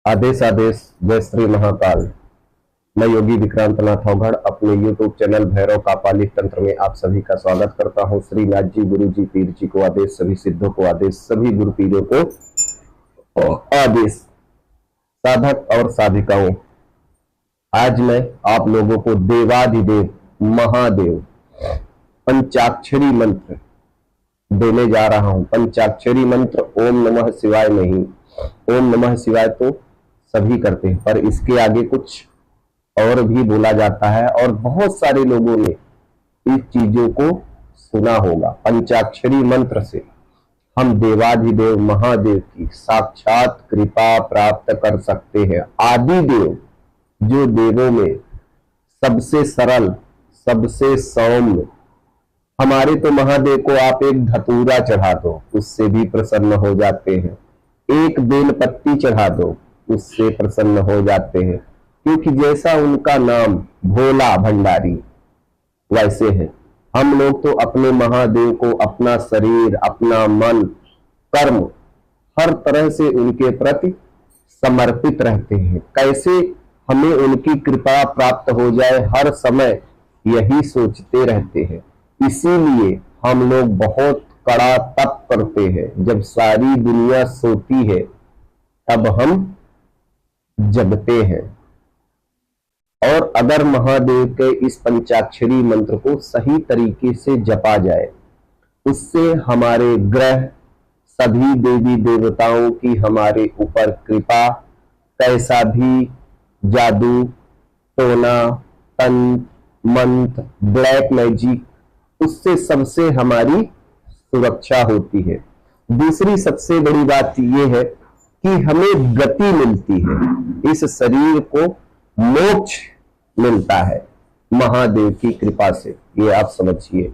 आदेश आदेश जय श्री महाकाल। मैं योगी विक्रांत नाथ अवघड़ अपने YouTube चैनल भैरव कापालिक तंत्र में आप सभी का स्वागत करता हूं। श्री नाथ जी, गुरु जी, पीर जी को आदेश, सभी सिद्धों को आदेश, सभी गुरु पीरों को आदेश। साधक और साधिकाओं, आज मैं आप लोगों को देवाधिदेव महादेव पंचाक्षरी मंत्र देने जा रहा हूं। पंचाक्षरी मंत्र ओम नमः शिवाय नहीं, ओम नमः शिवाय तो सभी करते हैं, पर इसके आगे कुछ और भी बोला जाता है और बहुत सारे लोगों ने इस चीजों को सुना होगा। पंचाक्षरी मंत्र से हम देवाधिदेव महादेव की साक्षात कृपा प्राप्त कर सकते हैं। आदि देव, जो देवों में सबसे सरल, सबसे सौम्य, हमारे तो महादेव को आप एक धतूरा चढ़ा दो, उससे भी प्रसन्न हो जाते हैं। एक बेल पत्ती चढ़ा दो, उससे प्रसन्न हो जाते हैं, क्योंकि जैसा उनका नाम भोला भंडारी वैसे है। हम लोग तो अपने महादेव को अपना शरीर, अपना मन, कर्म हर तरह से उनके प्रति समर्पित रहते हैं। कैसे हमें उनकी कृपा प्राप्त हो जाए, हर समय यही सोचते रहते हैं। इसीलिए हम लोग बहुत कड़ा तप करते हैं। जब सारी दुनिया सोती है तब हम जगते हैं। और अगर महादेव के इस पंचाक्षरी मंत्र को सही तरीके से जपा जाए, उससे हमारे ग्रह, सभी देवी देवताओं की हमारे ऊपर कृपा, कैसा भी जादू, टोना, तंत्र, मंत्र, ब्लैक मैजिक, उससे सबसे हमारी सुरक्षा होती है। दूसरी सबसे बड़ी बात यह है कि हमें गति मिलती है, इस शरीर को मोक्ष मिलता है महादेव की कृपा से। ये आप समझिए।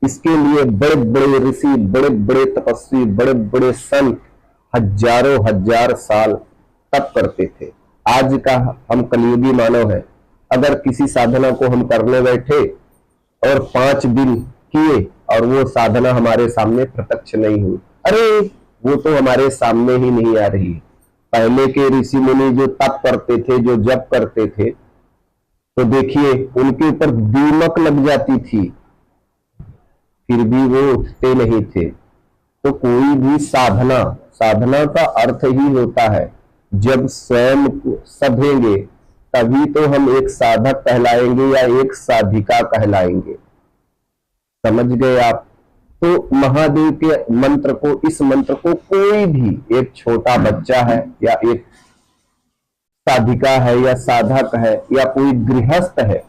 इसके लिए बड़े बड़े ऋषि, बड़े बड़े तपस्वी, बड़े बड़े संत हजारों हजार साल तप करते थे। आज का हम कलयुगी मानव है, अगर किसी साधना को हम करने बैठे और 5 दिन किए और वो साधना हमारे सामने प्रत्यक्ष नहीं हुई, अरे वो तो हमारे सामने ही नहीं आ रही। पहले के ऋषि मुनि जो तप करते थे, जो जप करते थे, तो देखिए उनके ऊपर दीमक लग जाती थी, फिर भी वो उठते नहीं थे। तो कोई भी साधना, साधना का अर्थ ही होता है जब स्वयं को सधेंगे तभी तो हम एक साधक कहलाएंगे या एक साधिका कहलाएंगे। समझ गए आप? तो महादेव के मंत्र को, इस मंत्र को कोई भी, एक छोटा बच्चा है या एक साधिका है या साधक है या कोई गृहस्थ है,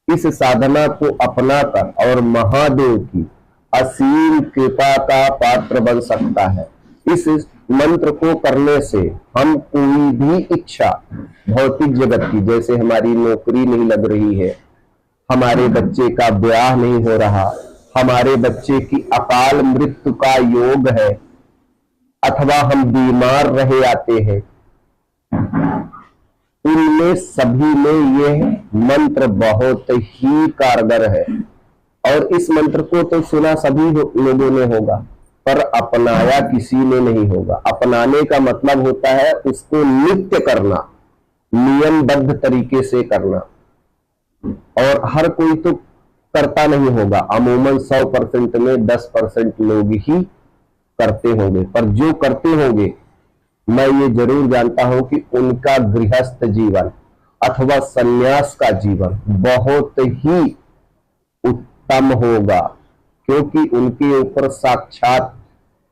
इस साधना को अपनाकर और महादेव की असीम कृपा का पात्र बन सकता है। इस मंत्र को करने से हम कोई भी इच्छा भौतिक जगत की, जैसे हमारी नौकरी नहीं लग रही है, हमारे बच्चे का ब्याह नहीं हो रहा, हमारे बच्चे की अकाल मृत्यु का योग है, अथवा हम बीमार रहे आते हैं, उनमें सभी में यह मंत्र बहुत ही कारगर है। और इस मंत्र को तो सुना सभी लोगों ने होगा, पर अपनाया किसी ने नहीं होगा। अपनाने का मतलब होता है उसको नित्य करना, नियमबद्ध तरीके से करना। और हर कोई तो करता नहीं होगा, अमूमन 100% में 10% लोग ही करते होंगे। पर जो करते होंगे, मैं ये जरूर जानता हूं कि उनका गृहस्थ जीवन अथवा सन्यास का जीवन बहुत ही उत्तम होगा, क्योंकि उनके ऊपर साक्षात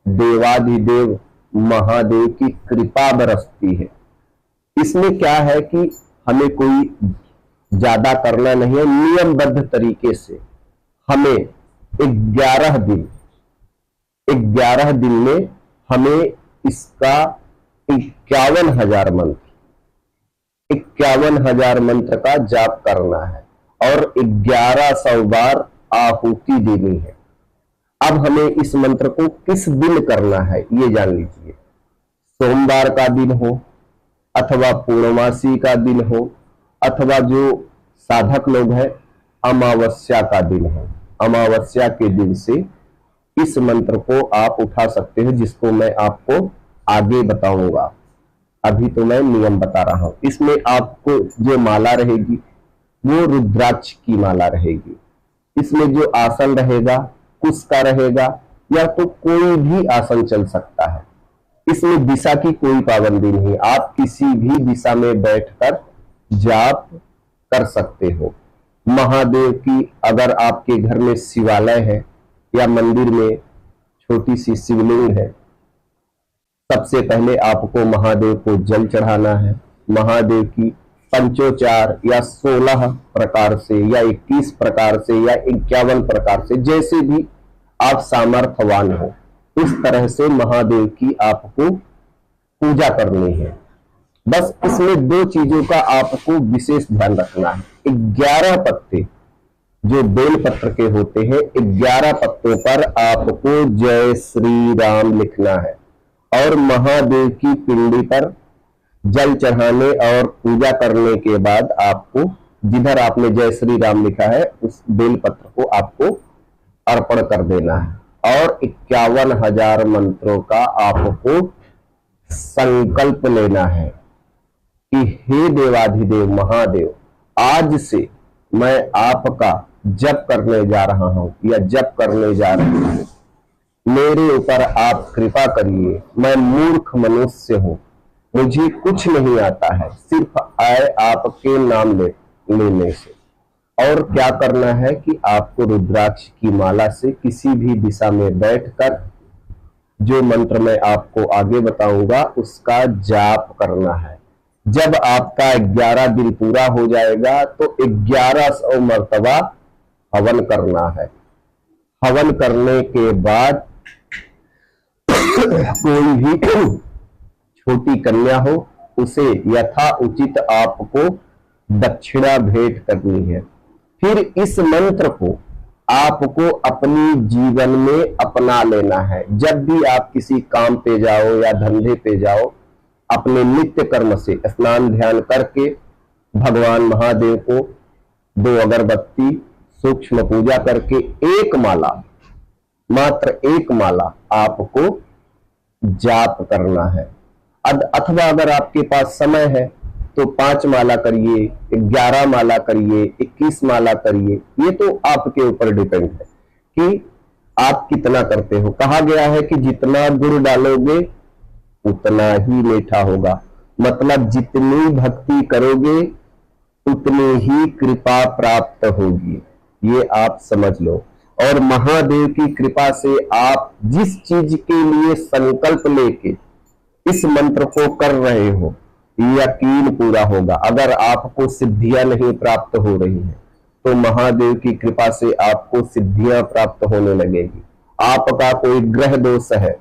देवाधिदेव महादेव की कृपा बरसती है। इसमें क्या है कि हमें कोई ज्यादा करना नहीं है, नियमबद्ध तरीके से हमें 11 दिन में हमें इसका 51,000 मंत्र का जाप करना है और 1100 बार आहुति देनी है। अब हमें इस मंत्र को किस दिन करना है ये जान लीजिए। सोमवार का दिन हो अथवा पूर्णमासी का दिन हो, अथवा जो साधक लोग हैं अमावस्या का दिन है, अमावस्या के दिन से इस मंत्र को आप उठा सकते हैं, जिसको मैं आपको आगे बताऊंगा। अभी तो मैं नियम बता रहा हूं। इसमें आपको जो माला रहेगी वो रुद्राक्ष की माला रहेगी। इसमें जो आसन रहेगा कुश का रहेगा, या तो कोई भी आसन चल सकता है। इसमें दिशा की कोई पाबंदी नहीं, आप किसी भी दिशा में बैठकर जाप कर सकते हो। महादेव की अगर आपके घर में शिवालय है या मंदिर में छोटी सी शिवलिंग है, सबसे पहले आपको महादेव को जल चढ़ाना है। महादेव की पंचोचार या 16 प्रकार से या 21 प्रकार से या 51 प्रकार से, जैसे भी आप सामर्थ्यवान हो इस तरह से महादेव की आपको पूजा करनी है। बस इसमें 2 चीजों का आपको विशेष ध्यान रखना है। 11 पत्ते जो बेल पत्र के होते हैं, 11 पत्तों पर आपको जय श्री राम लिखना है और महादेव की पिंडी पर जल चढ़ाने और पूजा करने के बाद आपको जिधर आपने जय श्री राम लिखा है उस बेल पत्र को आपको अर्पण कर देना है और 51,000 मंत्रों का आपको संकल्प लेना है कि हे देवाधिदेव महादेव, आज से मैं आपका जप करने जा रहा हूं या जप करने जा रही हूं। मेरे ऊपर आप कृपा करिए, मैं मूर्ख मनुष्य हूं, मुझे कुछ नहीं आता है, सिर्फ आए आपके नाम लेने से। और क्या करना है कि आपको रुद्राक्ष की माला से किसी भी दिशा में बैठकर जो मंत्र मैं आपको आगे बताऊंगा उसका जाप करना है। जब आपका 11 दिन पूरा हो जाएगा तो 1100 मर्तबा हवन करना है। हवन करने के बाद कोई भी छोटी कन्या हो उसे यथा उचित आपको दक्षिणा भेंट करनी है। फिर इस मंत्र को आपको अपनी जीवन में अपना लेना है। जब भी आप किसी काम पे जाओ या धंधे पे जाओ, अपने नित्य कर्म से स्नान ध्यान करके भगवान महादेव को 2 अगरबत्ती सूक्ष्म पूजा करके एक माला, मात्र एक माला आपको जाप करना है। अथवा अगर आपके पास समय है तो 5 माला करिए, 11 माला करिए, 21 माला करिए। ये तो आपके ऊपर डिपेंड है कि आप कितना करते हो। कहा गया है कि जितना गुड़ डालोगे उतना ही मीठा होगा, मतलब जितनी भक्ति करोगे उतनी ही कृपा प्राप्त होगी, ये आप समझ लो। और महादेव की कृपा से आप जिस चीज के लिए संकल्प लेके इस मंत्र को कर रहे हो यकीन पूरा होगा। अगर आपको सिद्धियां नहीं प्राप्त हो रही हैं तो महादेव की कृपा से आपको सिद्धियां प्राप्त होने लगेगी। आपका कोई ग्रह दोष है,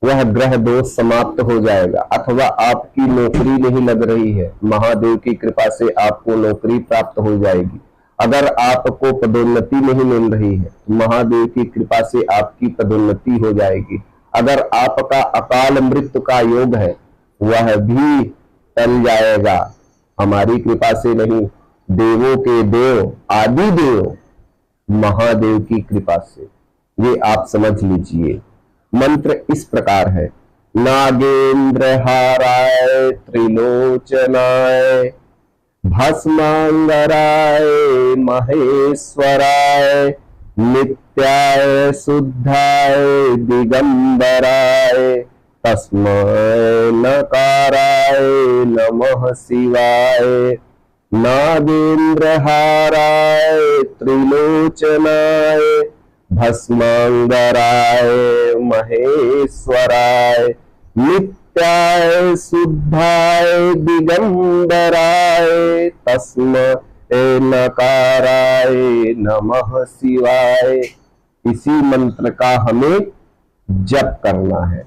वह ग्रह दोष समाप्त हो जाएगा। अथवा आपकी नौकरी नहीं लग रही है, महादेव की कृपा से आपको नौकरी प्राप्त हो जाएगी। अगर आपको पदोन्नति नहीं मिल रही है तो महादेव की कृपा से आपकी पदोन्नति हो जाएगी। अगर आपका अकाल मृत्यु का योग है वह भी टल जाएगा, हमारी कृपा से नहीं, देवों के देव आदि देव महादेव की कृपा से। ये आप समझ लीजिए। मंत्र इस प्रकार है, नागेंद्र हाराय त्रिलोचनाय भस्मांगराय महेश्वराय नित्याय शुद्धाय दिगंबराय तस्मै नकाराय नमः शिवाय। नागेंद्र हाराय त्रिलोचनाय भस्मांगराय महेश्वराय नित्याय शुद्धाय दिगंबराय तस्मै नकाराय नमः शिवाय। इसी मंत्र का हमें जप करना है।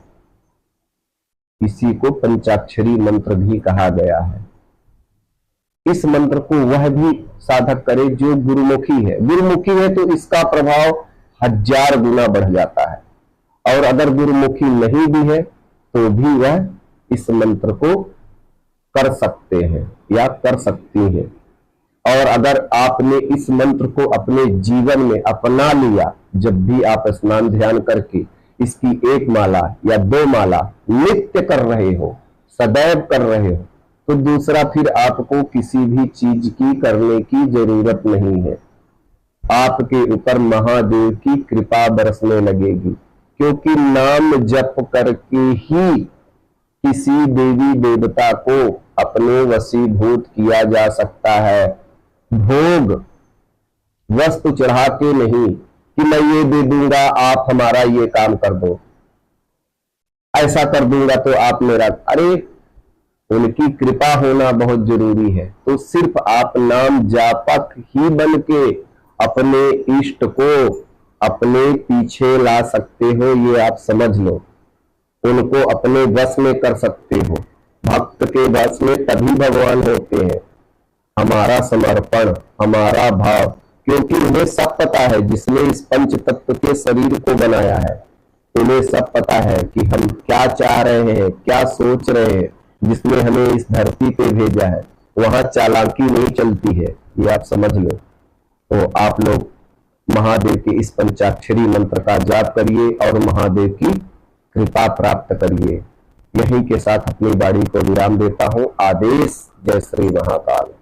इसी को पंचाक्षरी मंत्र भी कहा गया है। इस मंत्र को वह भी साधक करे जो गुरुमुखी है। गुरुमुखी है तो इसका प्रभाव 1000 गुना बढ़ जाता है, और अगर गुरुमुखी नहीं भी है तो भी वह इस मंत्र को कर सकते हैं या कर सकती हैं। और अगर आपने इस मंत्र को अपने जीवन में अपना लिया, जब भी आप स्नान ध्यान करके इसकी 1 माला या 2 माला नित्य कर रहे हो, सदैव कर रहे हो, तो दूसरा फिर आपको किसी भी चीज की करने की जरूरत नहीं है। आपके ऊपर महादेव की कृपा बरसने लगेगी, क्योंकि नाम जप करके ही किसी देवी देवता को अपने वशीभूत किया जा सकता है। भोग वस्तु चढ़ा के नहीं कि मैं ये दे दूंगा आप हमारा ये काम कर दो, ऐसा कर दूंगा तो आप मेरा, अरे उनकी कृपा होना बहुत जरूरी है। तो सिर्फ आप नाम जापक ही बन के अपने इष्ट को अपने पीछे ला सकते हो, ये आप समझ लो। उनको अपने वश में कर सकते हो। भक्त के वश में तभी भगवान होते हैं। हमारा समर्पण, हमारा भाव, क्योंकि उन्हें सब पता है, जिसने इस पंच तत्व के शरीर को बनाया है, उन्हें सब पता है कि हम क्या चाह रहे हैं, क्या सोच रहे हैं। जिसने हमें इस धरती पे भेजा है, वहां चालाकी नहीं चलती है, ये आप समझ लो। तो आप लोग महादेव के इस पंचाक्षरी मंत्र का जाप करिए और महादेव की कृपा प्राप्त करिए। यहीं के साथ अपनी वाणी को विराम देता हूं। आदेश। जय श्री महाकाल।